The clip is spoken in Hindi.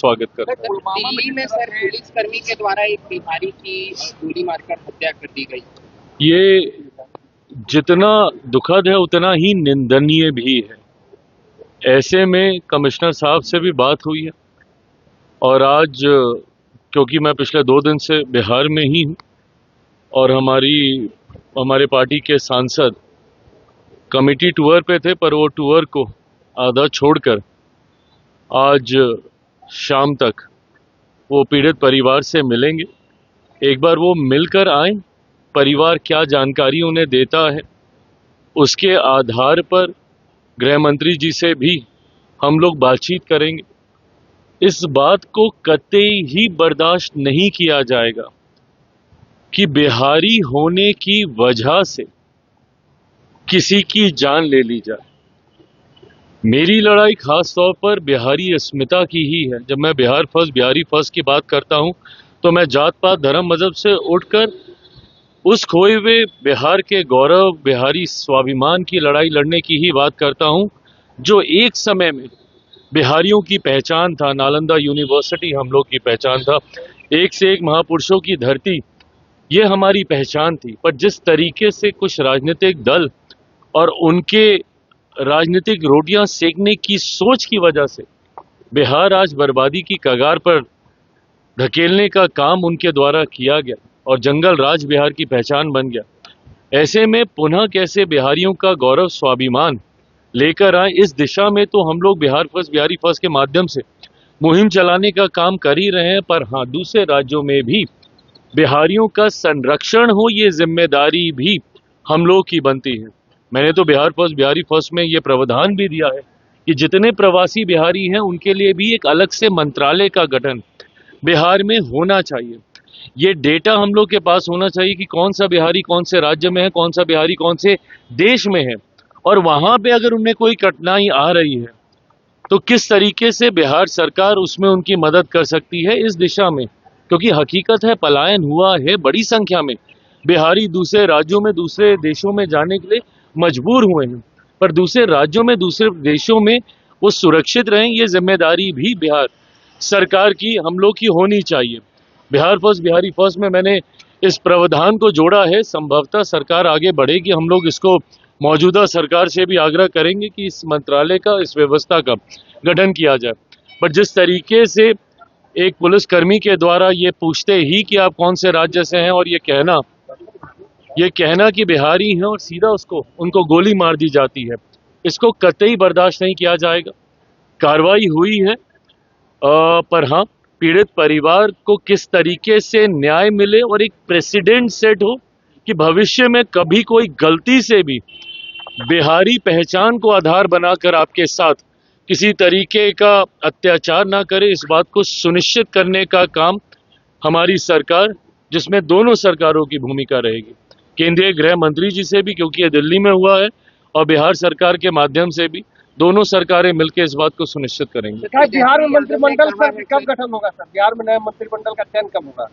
स्वागत करता है। दिल्ली में सर पुलिसकर्मी के द्वारा एक बिहारी की गोली मारकर हत्या कर दी गई। ये जितना दुखद है उतना ही निंदनीय भी है। ऐसे में कमिश्नर साहब से भी बात हुई है और आज क्योंकि मैं पिछले 2 दिन से बिहार में ही हूँ और हमारे पार्टी के सांसद कमेटी टूर पे थे, पर वो टूर को आधा छोड़कर आज शाम तक वो पीड़ित परिवार से मिलेंगे। एक बार वो मिलकर आए, परिवार क्या जानकारी उन्हें देता है उसके आधार पर गृह मंत्री जी से भी हम लोग बातचीत करेंगे। इस बात को कतई ही बर्दाश्त नहीं किया जाएगा कि बिहारी होने की वजह से किसी की जान ले ली जाए। मेरी लड़ाई खास तौर पर बिहारी अस्मिता की ही है। जब मैं बिहारी फर्स्ट की बात करता हूं तो मैं जात पात धर्म मजहब से उठकर उस खोए हुए बिहार के गौरव, बिहारी स्वाभिमान की लड़ाई लड़ने की ही बात करता हूं, जो एक समय में बिहारियों की पहचान था। नालंदा यूनिवर्सिटी हम लोग की पहचान था, एक से एक महापुरुषों की धरती, ये हमारी पहचान थी। पर जिस तरीके से कुछ राजनीतिक दल और उनके राजनीतिक रोटियां सेकने की सोच की वजह से बिहार आज बर्बादी की कगार पर धकेलने का काम उनके द्वारा किया गया और जंगल राज बिहार की पहचान बन गया। ऐसे में पुनः कैसे बिहारियों का गौरव स्वाभिमान लेकर आए, इस दिशा में तो हम लोग बिहारी फर्स्ट के माध्यम से मुहिम चलाने का काम कर ही रहे हैं। पर हाँ, दूसरे राज्यों में भी बिहारियों का संरक्षण हो, ये जिम्मेदारी भी हम लोग की बनती है। मैंने तो बिहारी फर्स्ट में ये प्रावधान भी दिया है कि जितने प्रवासी बिहारी हैं उनके लिए भी एक अलग से मंत्रालय का गठन बिहार में होना चाहिए। ये डेटा हम लोग के पास होना चाहिए कि कौन सा बिहारी कौन से राज्य में है, कौन सा बिहारी कौन से देश में है, और वहां पे अगर उन्हें कोई कठिनाई आ रही है तो किस तरीके से बिहार सरकार उसमें उनकी मदद कर सकती है इस दिशा में। क्योंकि हकीकत है, पलायन हुआ है, बड़ी संख्या में बिहारी दूसरे राज्यों में, दूसरे देशों में जाने के लिए मजबूर हुए हैं। पर दूसरे राज्यों में, दूसरे देशों में वो सुरक्षित रहें, ये जिम्मेदारी भी बिहार सरकार की हम लोग की होनी चाहिए। बिहारी फर्स्ट में मैंने इस प्रावधान को जोड़ा है। संभवतः सरकार आगे बढ़ेगी, हम लोग इसको मौजूदा सरकार से भी आग्रह करेंगे कि इस मंत्रालय का, इस व्यवस्था का गठन किया जाए। पर जिस तरीके से एक पुलिसकर्मी के द्वारा ये पूछते ही कि आप कौन से राज्य से हैं और ये कहना कि बिहारी हैं और सीधा उनको गोली मार दी जाती है, इसको कतई बर्दाश्त नहीं किया जाएगा। कार्रवाई हुई है, पर हाँ, पीड़ित परिवार को किस तरीके से न्याय मिले और एक प्रेसिडेंट सेट हो कि भविष्य में कभी कोई गलती से भी बिहारी पहचान को आधार बनाकर आपके साथ किसी तरीके का अत्याचार ना करे, इस बात को सुनिश्चित करने का काम हमारी सरकार, जिसमें दोनों सरकारों की भूमिका रहेगी, केंद्रीय गृह मंत्री जी से भी, क्योंकि ये दिल्ली में हुआ है, और बिहार सरकार के माध्यम से भी, दोनों सरकारें मिलकर इस बात को सुनिश्चित करेंगे। बिहार में मंत्रिमंडल कब गठन होगा सर? बिहार में नए मंत्रिमंडल का चयन कब होगा?